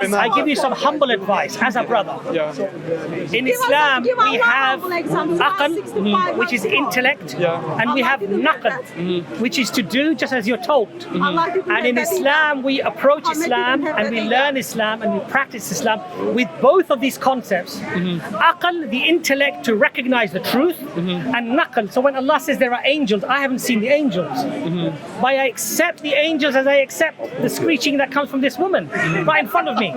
I give you some humble advice as a brother. Yeah. In Islam, we have aql, which is intellect, and we have naql, which is to do just as you're told. And in Islam, we approach Islam and we learn Islam and we practice Islam with both of these concepts. Aql, the intellect to recognize the truth, and naql. So when Allah says there are angels, I haven't seen the angels. But I accept the angels as I accept the screeching that comes from this woman right in front of me.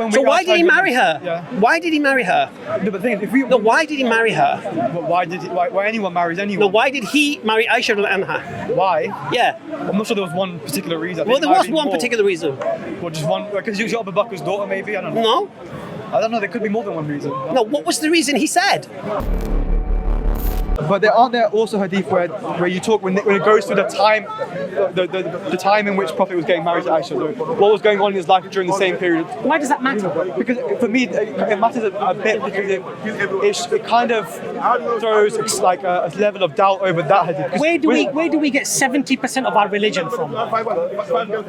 So why did he marry her? Yeah. Why did he marry her? No, but the thing is, if we, No, why did he marry her? why anyone marries anyone? No, why did he marry Aisha anha? Why? Yeah. I'm not sure there was one particular reason. Well, there was one particular reason. Well, just one, because you got Abu Bakr's daughter, maybe. I don't know. No? I don't know. There could be more than one reason. No, what was the reason he said? But aren't there also hadith where you talk when it goes through the time, the time in which Prophet was getting married to Aisha, what was going on in his life during the same period? Why does that matter? Because for me, it matters a bit because it kind of throws like a level of doubt over that hadith. Where do we get 70% of our religion from?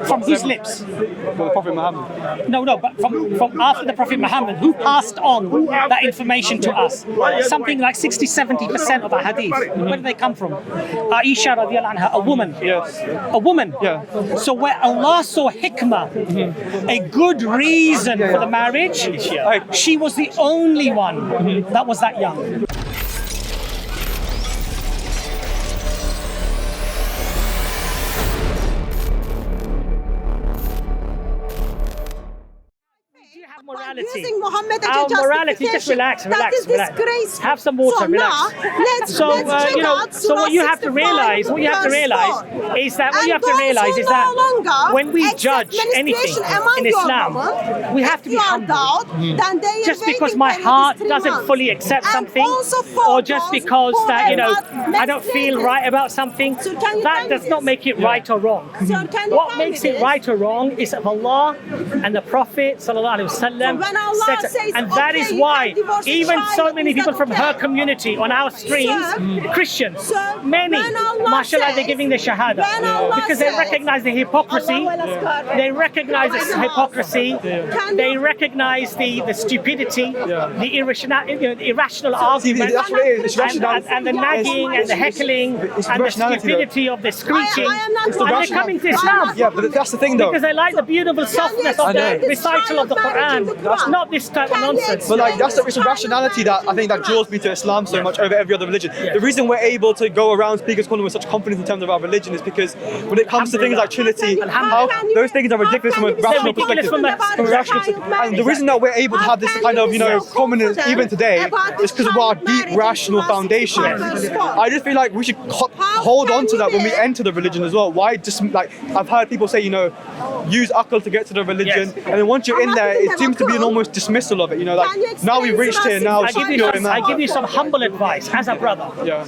From whose lips? From the Prophet Muhammad. No, but from after the Prophet Muhammad, who passed on that information to us? Something like 60-70% of our hadith. Where do they come from? Aisha radiallahu anha, a woman. Yes. A woman. Yeah. So where Allah saw hikmah, a good reason for the marriage, she was the only one that was that young. Morality. Using Muhammad as Our a morality, just relax. That is disgraceful. Have some water, so relax. Now, let's so check out so what you have to realize, is that when we judge anything in Islam, we have to be humble. Just because my heart doesn't fully accept something, or just because that I don't feel right about something, that does not make it right or wrong. What makes it right or wrong is if Allah and the Prophet sallallahu alaihi wasallam said, and that is why even so many people from her community on our streams, Christians, many, mashallah, they're giving the shahada because they recognize the hypocrisy, they recognize the hypocrisy, they recognize the stupidity, the irrational argument, and the nagging and the heckling and the stupidity of the screeching, and they're coming to Islam. Yeah, but that's the thing though. Because they like the beautiful softness of the recital of the Quran. That's not this type of nonsense. But like it's a rationality that I think that draws me to Islam so much over every other religion. The reason we're able to go around Speaker's Corner with such confidence in terms of our religion is because when it comes to things like Trinity, how those things are ridiculous from a rational perspective. And the reason that we're able to have this kind of prominence even today is because of our deep rational foundation. I just feel like we should hold on to that when we enter the religion as well. Why just like I've heard people say use aql to get to the religion, and then once you're in there, it seems to be an almost dismissal of it. Now we've reached here. Now I give you some humble advice as a brother. Yeah.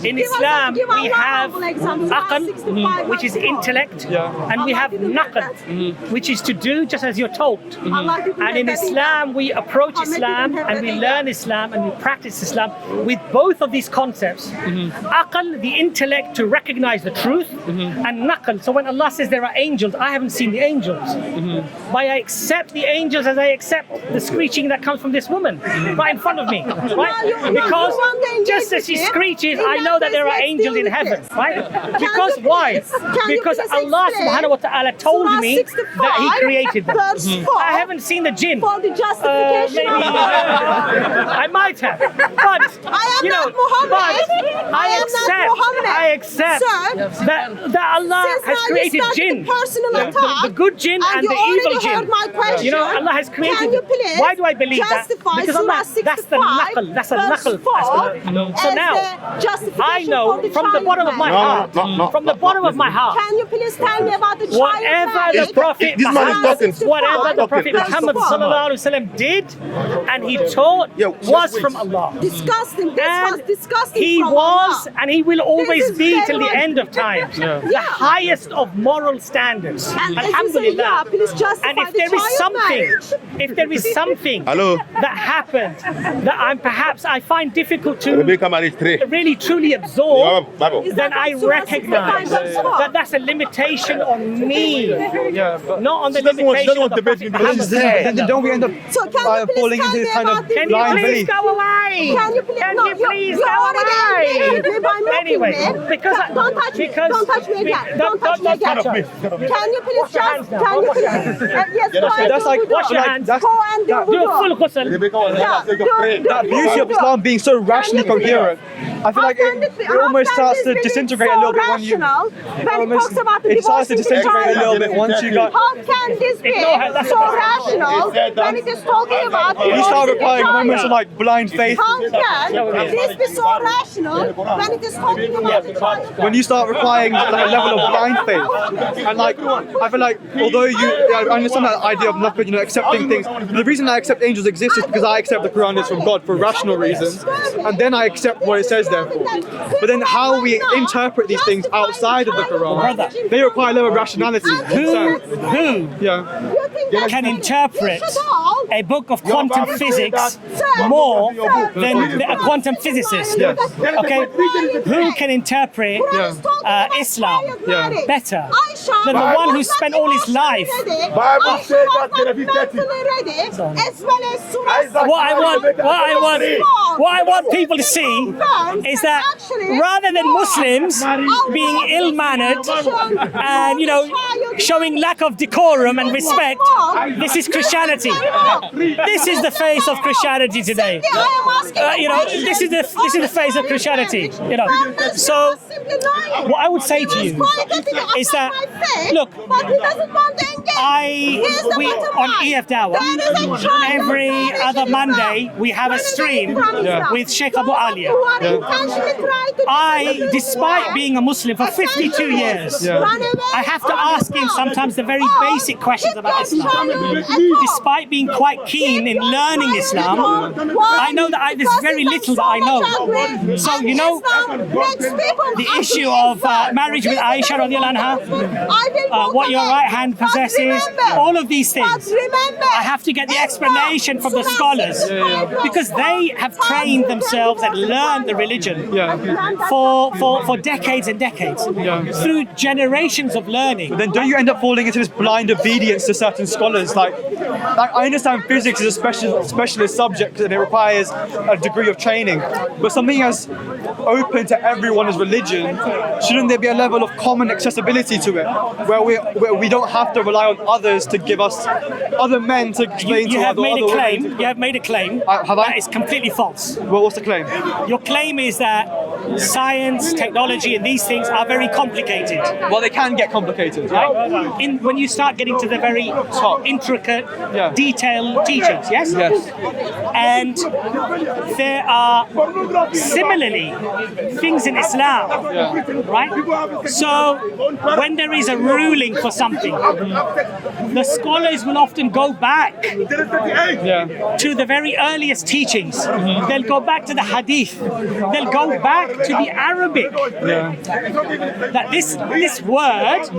In Islam, we have aql, which is intellect, and we have naql, which is to do just as you're told. And in Islam, we approach Islam and we learn Islam and we practice Islam with both of these concepts. Aql, the intellect to recognize the truth, and naql. So when Allah says there are angels, I haven't seen the angels. But I accept the angels as I accept the screeching that comes from this woman right in front of me. Right? Because just as she screeches, I know that there are angels in heaven. Right? Because why? Because Allah subhanahu wa ta'ala told me that He created them. I haven't seen the jinn. Maybe I might have. But I accept that Allah has created jinn. The good jinn and the evil jinn. Allah has created them. Why do I believe that? Because Allah, that's the naql. That's a naql aspect. So now, I know from the bottom of my heart, from the bottom of my heart, can you please tell me about the child whatever the Prophet Muhammad sallallahu alaihi wasallam did and he taught was from Allah. Disgusting. This was disgusting. He was and he will always be till the end of time. The highest of moral standards. Alhamdulillah. And if there is something if there is something that happened that I find difficult to really truly absorb, then I recognize that that's a limitation on me, not on the limitation of the Prophet Muhammad. Then don't we end up falling into this kind of blind belief? Go away? Can you please? Can No, you please you go already away? engaged me by mocking Anyway, me. because Don't touch me. Don't touch me again. Don't touch me again. Can you please just? Can you please? Yes, go and That's do like wudu. wash your hands. Go and do Do a wudu. full ghusl. Yeah, do That beauty of Islam being so rationally coherent, I feel like it almost starts to disintegrate a little bit when you. When it talks about the It starts to divorce between disintegrate a little bit once you got. How can this be so rational when it is talking about You divorce start between replying moments of China? like blind faith. How can this be so rational when it is talking about the China? When you start replying at like a level of blind faith, and like I feel like although I understand that idea of not accepting things, the reason I accept angels exist is because I accept the Quran is from God for rational reasons, and then I accept what it says there. But then how we interpret these things outside of the Quran, they require a level of rationality. Who can interpret a book of quantum physics more than a quantum physicist? Okay, who can interpret Islam better than the one who spent all his life? What I want people to see is that rather than Muslims being ill-mannered and showing lack of decorum and respect, this is Christianity. This is the face of Christianity today. This is the face of Christianity. So what I would say to you is that look, we on EFDawah every other Monday we have a stream with Sheikh Abu Alia. Despite being a Muslim for 52 years, I have to ask him sometimes the very basic questions about Islam. Despite being quite keen in learning Islam, I know that there's very little that I know. So the issue of marriage with Aisha radiallahu anha, what your right hand possesses, all of these things, I have to get the explanation from the scholars because they have trained themselves and learned the religion for decades and decades through generations of learning. Then don't you end up falling into this blind obedience to certain scholars? Like I understand physics is a specialist subject and it requires a degree of training, but something as open to everyone's religion, shouldn't there be a level of common accessibility to it, where we don't have to rely on others to give us other men to explain to us? You have made a claim that is completely false. Well, what's the claim? Your claim is that science, technology, and these things are very complicated. Well, they can get complicated, right? When you start getting to the very top, intricate, detailed teachings, yes? Yes. And there are similarly things in Islam, right? So when there is a ruling for something, the scholars will often go back to the very earliest teachings. They'll go back to the Hadith. They'll go back to the Arabic. That this word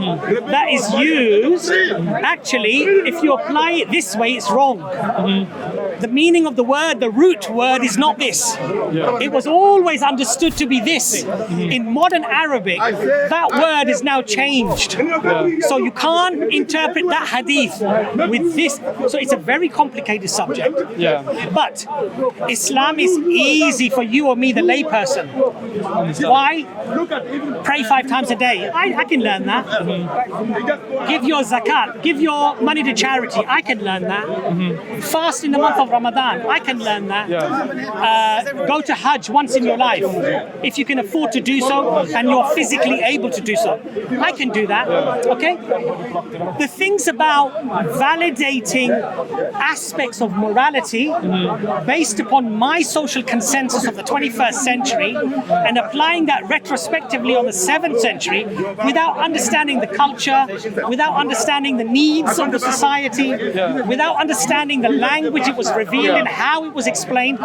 that is used, actually, if you apply it this way, it's wrong. The meaning of the word, the root word, is not this. It was always understood to be this. In modern Arabic, that word is now changed. So you can't interpret that hadith with this. So it's a very complicated subject. But Islam is easy for you or me, the layperson. Why? Pray 5 times a day. I can learn that. Give your zakat. Give your money to charity. I can learn that. Fast in the month of Ramadan. I can learn that. Go to Hajj once in your life. If you can afford to do so and you're physically able to do so. I can do that. Okay? The things about validating aspects of morality based upon my social consensus of the 21st century and applying that retrospectively on the 7th century without understanding the culture, without understanding the needs of the society, without understanding the language it was revealed and how it was explained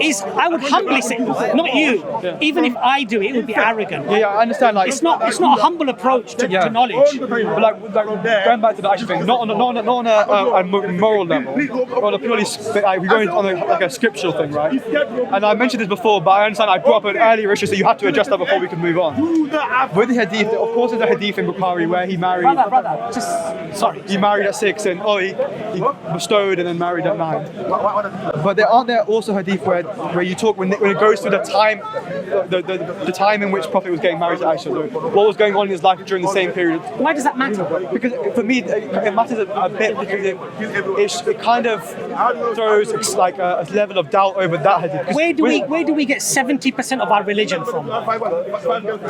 is, I would humbly say, not you, even if I do it, it would be arrogant. Yeah, I understand. Like it's not a humble approach to knowledge. But like going back to the actual thing, not on a moral level, on a purely we go on a scriptural thing, right? And I mentioned this before, but I understand I brought up an earlier issue, so you have to address that before we can move on. With the hadith, of course, there's a hadith in Bukhari where he married. Brother, he married at 6 and he bestowed and then married at 9. But aren't there also hadith where you talk when it goes through the time in which Prophet was getting married to Aisha, what was going on in his life during the same period? Why does that matter? Because for me, it matters a bit because it kind of throws like a level of doubt over that hadith. Where do we get 70% of our religion from?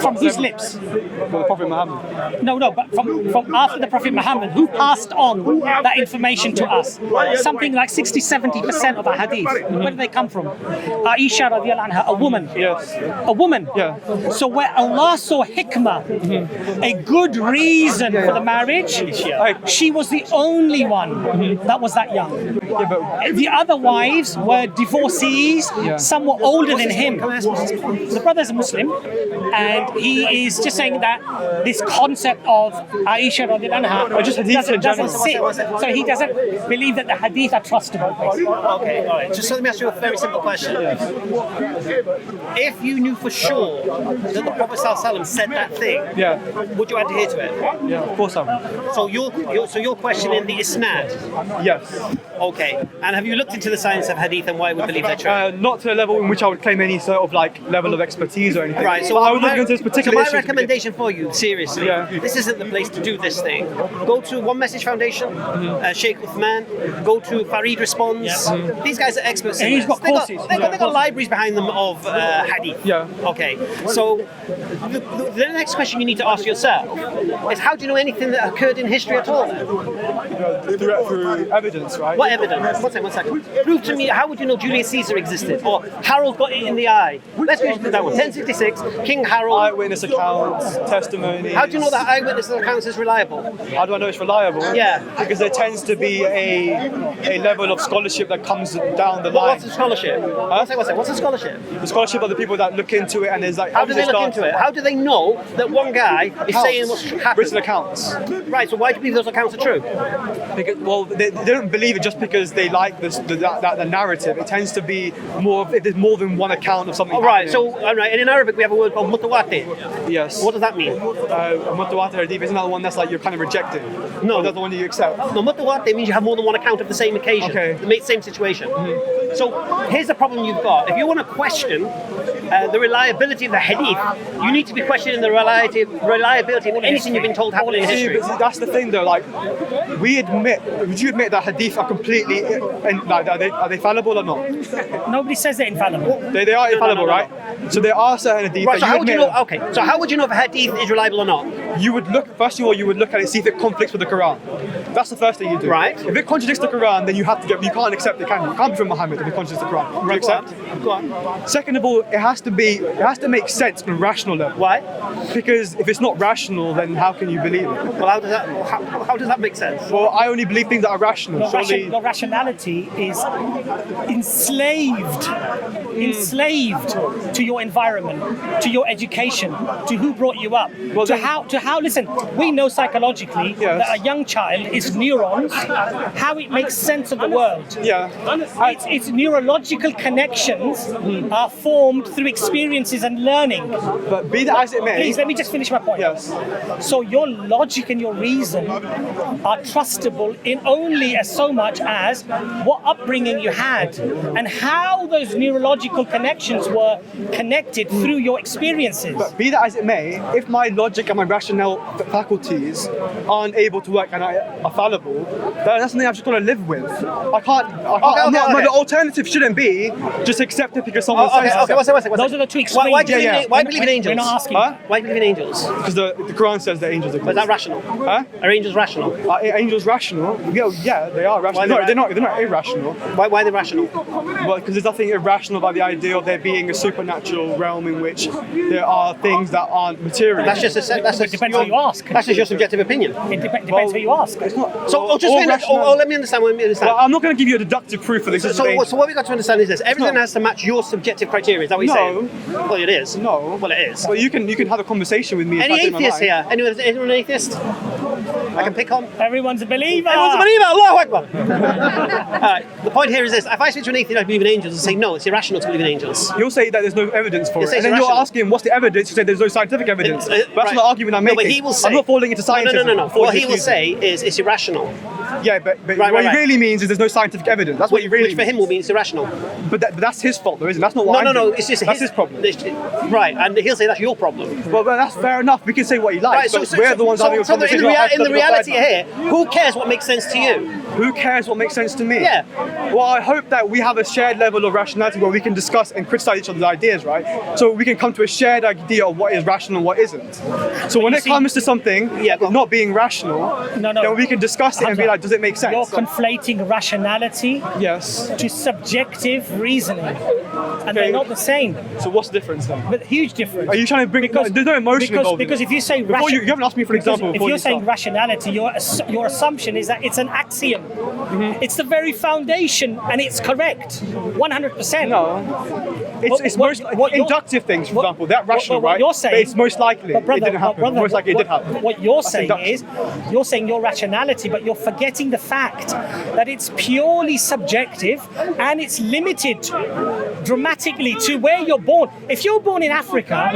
From whose lips? From the Prophet Muhammad. No, but from after the Prophet Muhammad, who passed on that information to us? Something like 60-70% of our hadith. Where do they come from? Aisha radiallahu anha, a woman. Yes. A woman. Yeah. So where Allah saw hikmah, a good reason for the marriage, she was the only one that was that young. The other wives were divorcees, some were older than him. The brother's a Muslim, and he is just saying that this concept of Aisha radiallahu anha doesn't sit. So he doesn't believe that the hadith are trustable. Okay, all right. Just let me ask you a very simple question. If you knew for sure that the Prophet ﷺ said that thing, would you adhere to it? Yeah, of course I would. So you're questioning the isnad? Yes. Okay. And have you looked into the science of hadith and why we believe they're true? Not to a level in which I would claim any sort of like level of expertise or anything. Right. So I would look into this particular issue. My recommendation for you, seriously, this isn't the place to do this thing. Go to One Message Foundation, Sheikh Uthman. Go to Farid Responds. These guys are experts. And he's got courses. They got libraries behind them of hadith. Yeah. Okay. So the next question you need to ask yourself is, how do you know anything that occurred in history at all? Through evidence, right? What evidence? One second. Prove to me, how would you know Julius Caesar existed? Or Harold got it in the eye? Let's go to that one. 1066, King Harold. Eyewitness accounts, testimonies. How do you know that eyewitness accounts is reliable? How do I know it's reliable? Yeah. Because there tends to be a level of scholarship that comes down the line. What's the scholarship? What's the scholarship? The scholarship are the people that look into it and there's like... How do they look into it? How do they know that one guy is saying what's happening? Written accounts. Right, so why do you believe those accounts are true? Because, well, they don't believe it just because they like the narrative. It tends to be more, if there's more than one account of something Right, and in Arabic we have a word called mutawatir. Yes. What does that mean? Mutawatir hadith isn't that the one that's like you're kind of rejecting? No. That's the one that you accept? No, mutawatir means you have more than one account of the same occasion. Okay. The same situation. So here's the problem you've got. If you want to question the reliability of the hadith, you need to be questioning the reliability of anything you've been told happened in history. But that's the thing though, like, would you admit that hadith are completely, are they fallible or not? Nobody says they're infallible. They are infallible, right? So there are certain hadith right, that so you admit. So how would you know if a hadith is reliable or not? You would look, first of all, you would look at it, see if it conflicts with the Quran. That's the first thing you do. Right. If it contradicts the Quran, then you can't accept it, can you? It can't be from Muhammad if it contradicts the Quran. Do you accept? Go on. Second of all, it has to make sense on a rational level. Why? Because if it's not rational, then how can you believe it? Well, how does that make sense? Well, I only believe things that are rational. Your rationality is enslaved to your environment, to your education, to who brought you up, to how. Listen, we know psychologically that a young child is neurons, how it makes sense of the world. Yeah. Its neurological connections are formed through experiences and learning. But be that as it may. Please let me just finish my point. Yes. So your logic and your reason are trustable in only as so much as what upbringing you had and how those neurological connections were connected through your experiences. But be that as it may, if my logic and my rational faculties aren't able to work and are fallible, that's something I've just got to live with. The alternative shouldn't be just accept it because someone says it. Okay, one second. Those are the two extremes. Why do you believe in angels? We're not asking. Huh? Why do you believe in angels? Because the Quran says that angels exist. But is that rational? Huh? Are angels rational? Are angels rational? Yeah, they are rational. They're not irrational. Why are they rational? Well, because there's nothing irrational about the idea of there being a supernatural realm in which there are things that aren't material. That's just a depends who you ask. That's just your subjective opinion. It depends who you ask. It's not. So, let me understand. Well, I'm not going to give you a deductive proof for this. So what we've got to understand is this: everything has to match your subjective criteria. Is that what you're saying? Well, it is. No. Well, it is. Well, you can have a conversation with me. Any atheists here? Anyone an atheist? I can pick on. Everyone's a believer. Everyone's a believer. Allahu Akbar. The point here is this: if I speak to an atheist, I believe in angels, and say no, it's irrational to believe in angels. You'll say that there's no evidence for it, say and then it's you're irrational. asking him what's the evidence. You say there's no scientific evidence. But that's not the argument I'm making. But he will say, I'm not falling into scientism. No. What he will say is it's irrational. Yeah, but what he really means is there's no scientific evidence. That's what he really means. Which for him will mean it's irrational. But that's his fault, though, isn't it? That's not what I'm doing. It's just that's his problem. Right, and he'll say that's your problem. Well, that's fair enough. We can say what he likes, but we're the ones having a conversation. In the reality here, who cares what makes sense to you? Who cares what makes sense to me? Yeah. Well, I hope that we have a shared level of rationality where we can discuss and criticize each other's ideas, right? So we can come to a shared idea of what is rational and what isn't. So when it comes to something not being rational, then we can discuss it and be like, does it make sense? You're conflating rationality to subjective reasoning, and they're not the same. So what's the difference then? But huge difference. Are you trying to bring? There's no emotion involved. Because if you say you haven't asked me for an example. If you're saying rationality, your assumption is that it's an axiom. Mm-hmm. It's the very foundation, and it's correct, 100%. No, it's most inductive things. For example, that rational, right? You're saying, but it's most likely it didn't happen. Most likely it did happen. What you're saying is, you're saying your rationality, but you're forgetting the fact that it's purely subjective and it's limited dramatically to where you're born. If you're born in Africa,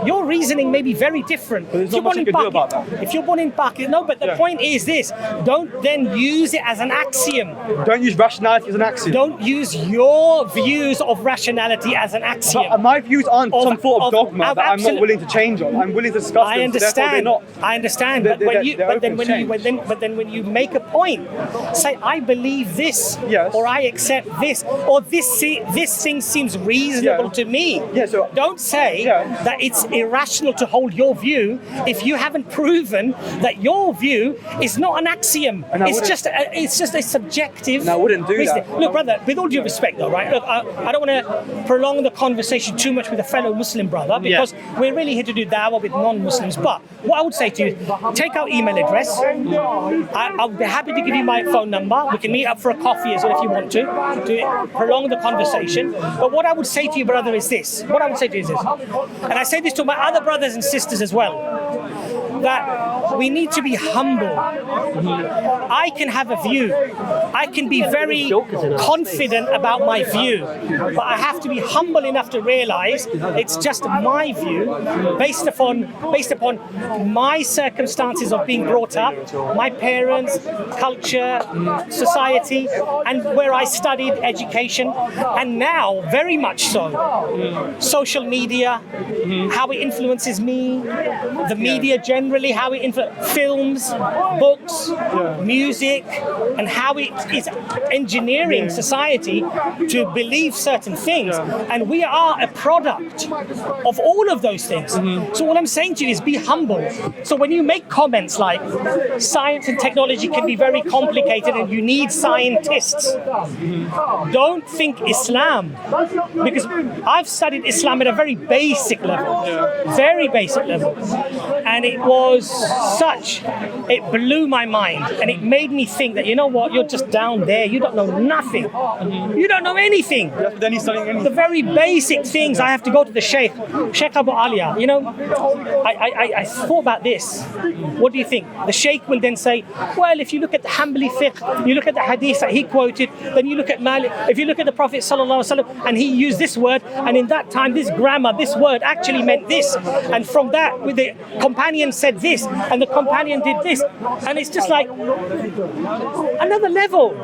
your reasoning may be very different. There's not much you can do about that. If you're born in Pakistan, no, but the point is this: don't then use it as an axiom. Don't use rationality as an axiom. Don't use your views of rationality as an axiom. But my views aren't some sort of dogma that I'm not willing to change on. I'm willing to discuss them. I understand. I understand. But then when you make a point, say I believe this, or I accept this, or this thing seems reasonable to me. So don't say that it's irrational to hold your view if you haven't proven that your view is not an axiom. It's just a subjective. And I wouldn't do that. Look, brother, with all due respect, though, right? Look, I don't want to prolong the conversation too much with a fellow Muslim brother because we're really here to do dawah with non-Muslims. But what I would say to you, take our email address. I'll be happy to give you my phone number. We can meet up for a coffee as well if you want to prolong the conversation. But what I would say to you, brother, is this. And I say this to my other brothers and sisters as well, that we need to be humble. I can have a view. I can be very confident about my view, but I have to be humble enough to realize it's just my view based upon my circumstances of being brought up, my parents, culture, society, and where I studied education, and now very much so social media, how it influences me, the media generally, how it influences films, books, music, and how it is engineering society to believe certain things. And we are a product of all of those things. So what I'm saying to you is be humble. So when you make comments like science and technology can be very complicated and you need scientists, don't think Islam, because I've studied Islam at a very basic level, and it was it blew my mind, and it made me think that, you know what, you're just down there, you don't know nothing, you don't know anything. Then he's studying anything. The very basic things. I have to go to the Sheikh Abu Alia, you know, I thought about this. What do you think? The Sheikh will then say, well, if you look at the Hanbali fiqh, you look at the hadith that he quoted, then you look at Malik, if you look at the Prophet ﷺ, and he used this word, and in that time this grammar, this word actually meant this, and from that the companion said this, and the companion did this, and it's just like another level.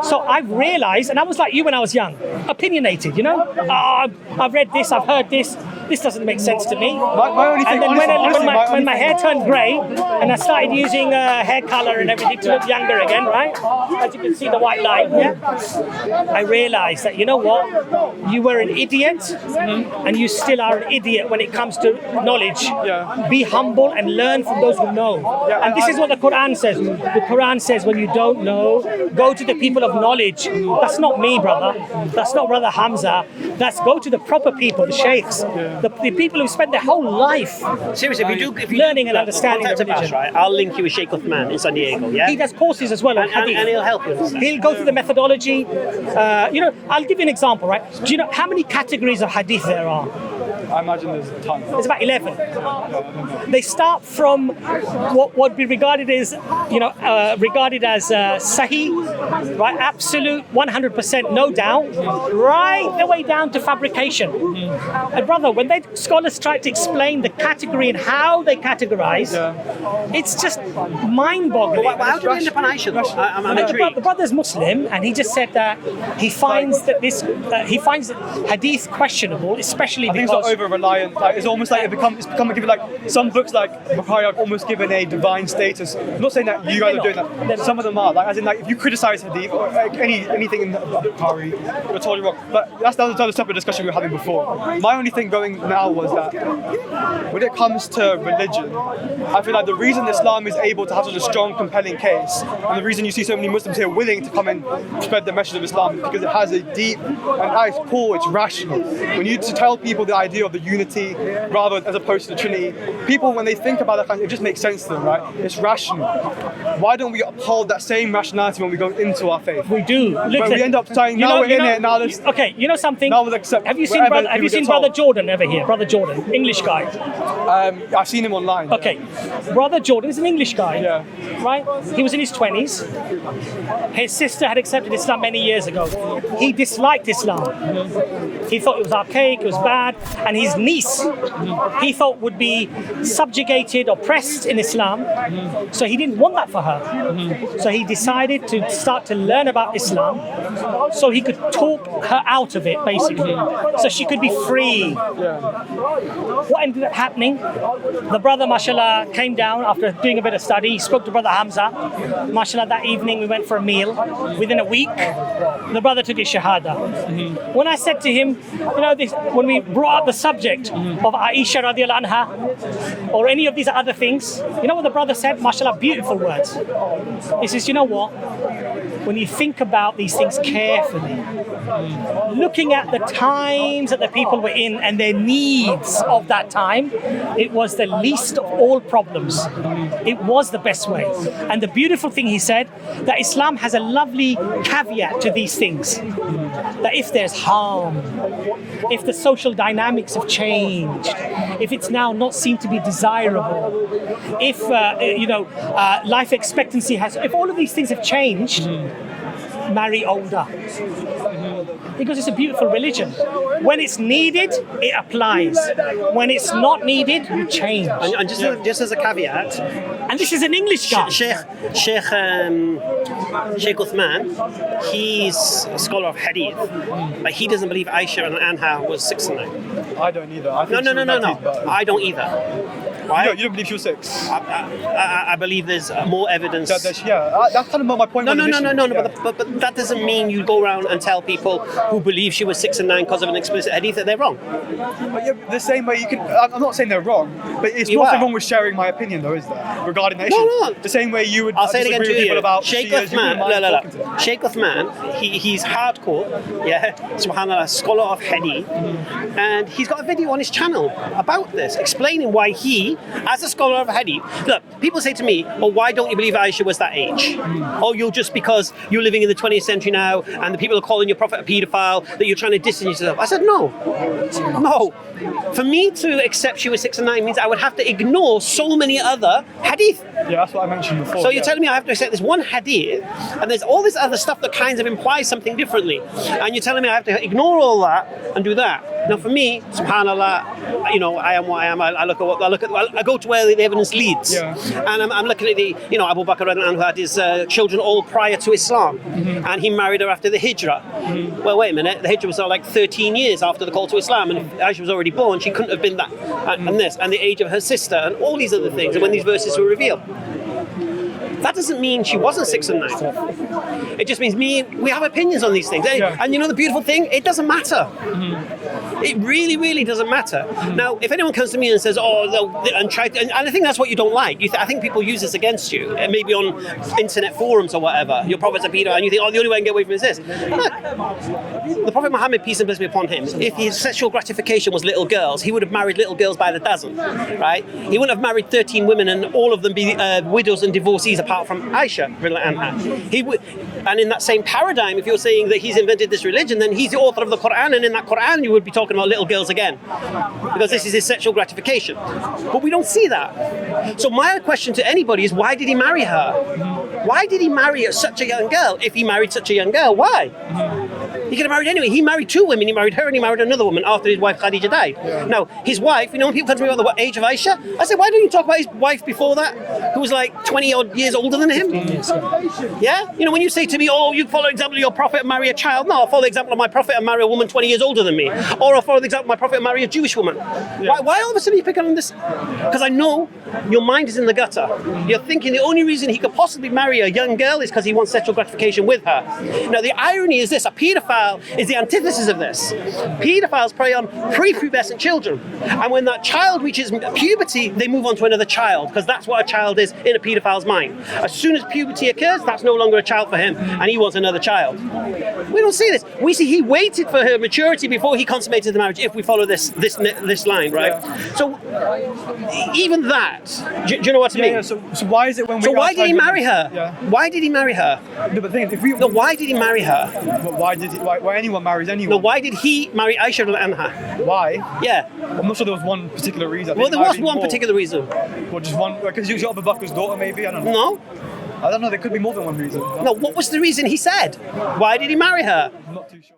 So I've realized, and I was like you when I was young, opinionated, you know. I've read this, I've heard this doesn't make sense to me. And then when my hair turned grey and I started using hair color and everything to look younger again, right? As you can see the white line, I realized that, you know what, you were an idiot and you still are an idiot when it comes to knowledge. Be humble and learn from those who know. And this is what the Quran says. The Quran says, when you don't know, go to the people of knowledge. That's not me, brother. That's not Brother Hamza. That's go to the proper people, the sheikhs. the people who spend their whole life Seriously, if you learning and understanding the contact religion. Abbas, right? I'll link you with Sheikh Uthman in San Diego. Yeah, He does courses as well on hadith. and he'll help you understand. He'll go through the methodology. I'll give you an example, right? Do you know how many categories of hadith there are? I imagine there's a ton. There's about 11. They start from what would be regarded as, sahih, right? Absolute, 100%, no doubt, right the way down to fabrication. And brother, when scholars try to explain the category and how they categorize, it's just mind-boggling. Well, how do we end up on Aisha? I'm intrigued. The brother's Muslim, and he just said that he finds that hadith questionable, especially I think because it's not over-reliant. Like, it's almost like it's become given, like some books like Bukhari are almost given a divine status. I'm not saying that you guys are doing that. Some of them are. Like, as in, like, if you criticize hadith or like, anything in Bukhari, you're totally wrong. But that's another separate discussion we were having before. My only thing going now was that when it comes to religion, I feel like the reason Islam is able to have such a strong, compelling case, and the reason you see so many Muslims here willing to come and spread the message of Islam, is because it has a deep, and at its core, it's rational. When you to tell people the idea of the unity rather as opposed to the Trinity, people when they think about that, it just makes sense to them, right? It's rational. Why don't we uphold that same rationality when we go into our faith? we do. When we end up saying, now we're in it, now let's... Okay, you know something? Now we'll accept Have you seen Brother Jordan ever here? Brother Jordan, English guy. I've seen him online. Okay, Brother Jordan is an English guy, Yeah. right? He was in his 20s. His sister had accepted Islam many years ago. He disliked Islam. He thought it was archaic, it was bad, and his niece, he thought would be subjugated, oppressed in Islam. So he didn't want that for her. So he decided to start to learn about Islam, so he could talk her out of it, basically, so she could be free. What ended up happening? The brother, mashallah, came down after doing a bit of study. He spoke to Brother Hamza. Mashallah, that evening we went for a meal. Within a week, the brother took his shahada. When I said to him, when we brought up the subject of Aisha radiallahu anha, or any of these other things, you know what the brother said? Mashallah, beautiful words. He says, you know what? When you think about these things carefully, looking at the times that the people were in and their needs of that time, it was the least of all problems. It was the best way. And the beautiful thing he said, that Islam has a lovely caveat to these things. That if there's harm, if the social dynamics have changed, if it's now not seen to be desirable, if life expectancy if all of these things have changed, marry older. Because it's a beautiful religion. When it's needed, it applies. When it's not needed, you change. And just as a caveat, and this is an English guy. Sheikh Uthman, he's a scholar of Hadith, but he doesn't believe Aisha and Anha was 6 and 9. I don't either. I think No. I don't either. Why? You don't believe she was 6? I believe there's more evidence. That's kind of my point. No. But that doesn't mean you go around and tell people who believe she was 6 and 9 because of an explicit hadith that they're wrong. But yeah, the same way you can. I'm not saying they're wrong, but it's nothing wrong with sharing my opinion, though, is there? Regarding the issue. No. The same way you would. I'll say it again to you. About Sheikh Uthman. Sheikh Uthman. He's hardcore. Yeah. Subhanallah, scholar of hadith, and he's got a video on his channel about this, explaining why he, as a scholar of hadith, look. People say to me, "Well, why don't you believe Aisha was that age?" Oh, you're just because you're living in the 20th century now, and the people are calling your prophet a paedophile, that you're trying to distance yourself. I said, no. For me to accept she was 6 and 9 means I would have to ignore so many other hadith. Yeah, that's what I mentioned before. So you're telling me I have to accept this one hadith, and there's all this other stuff that kind of implies something differently, and you're telling me I have to ignore all that and do that. Now, for me, subhanallah, I am what I am. I go to where the evidence leads, and I'm looking at the, Abu Bakr radiallahu anhu had his children all prior to Islam, and he married her after the Hijrah. Well, wait a minute, the Hijrah was like 13 years after the call to Islam, and if Aisha was already born, she couldn't have been that, and this, and the age of her sister, and all these other things, and when these verses were revealed. That doesn't mean she wasn't 6 and 9. It just means we have opinions on these things. And you know the beautiful thing? It doesn't matter. It really, really doesn't matter. Now, if anyone comes to me and says, and I think that's what you don't like. I think people use this against you, maybe on internet forums or whatever. Your prophet's a pedo, and you think, the only way I can get away from this is this. Look, the Prophet Muhammad, peace and blessings be upon him, if his sexual gratification was little girls, he would have married little girls by the dozen, right? He wouldn't have married 13 women and all of them be widows and divorcees apart from Aisha. He would, and in that same paradigm, if you're saying that he's invented this religion, then he's the author of the Quran, and in that Quran you would be talking about little girls again, because this is his sexual gratification. But we don't see that. So my question to anybody is, why did he marry her? Why did he marry such a young girl? If he married such a young girl, why? He could have married anyway. He married 2 women. He married her and he married another woman after his wife Khadija died. Now, his wife, when people come to me about the age of Aisha, I say, why don't you talk about his wife before that, who was like 20 odd years older than him? Yeah? When you say to me, you follow the example of your prophet and marry a child, no, I'll follow the example of my prophet and marry a woman 20 years older than me. Or I'll follow the example of my prophet and marry a Jewish woman. Why all of a sudden are you picking on this? Because I know your mind is in the gutter. You're thinking the only reason he could possibly marry a young girl is because he wants sexual gratification with her. Now, the irony is this: a paedophile is the antithesis of this. Paedophiles prey on prepubescent children, and when that child reaches puberty, they move on to another child, because that's what a child is in a paedophile's mind. As soon as puberty occurs, that's no longer a child for him, and he wants another child. We don't see this. We see he waited for her maturity before he consummated the marriage, if we follow this line, right? So even that, do you know what I mean? So why is it when we... So why did he marry her? Yeah. Why did he marry her? No, but the thing is, if we... No, why did he marry her? Why anyone marries anyone? No, why did he marry Aisha anha? Why? Yeah. I'm not sure there was one particular reason. Well, there was one particular reason. Well, just one, because he was Abu Bakr's daughter, maybe? I don't know. No. I don't know, there could be more than one reason. No, what was the reason he said? Why did he marry her? I'm not too sure.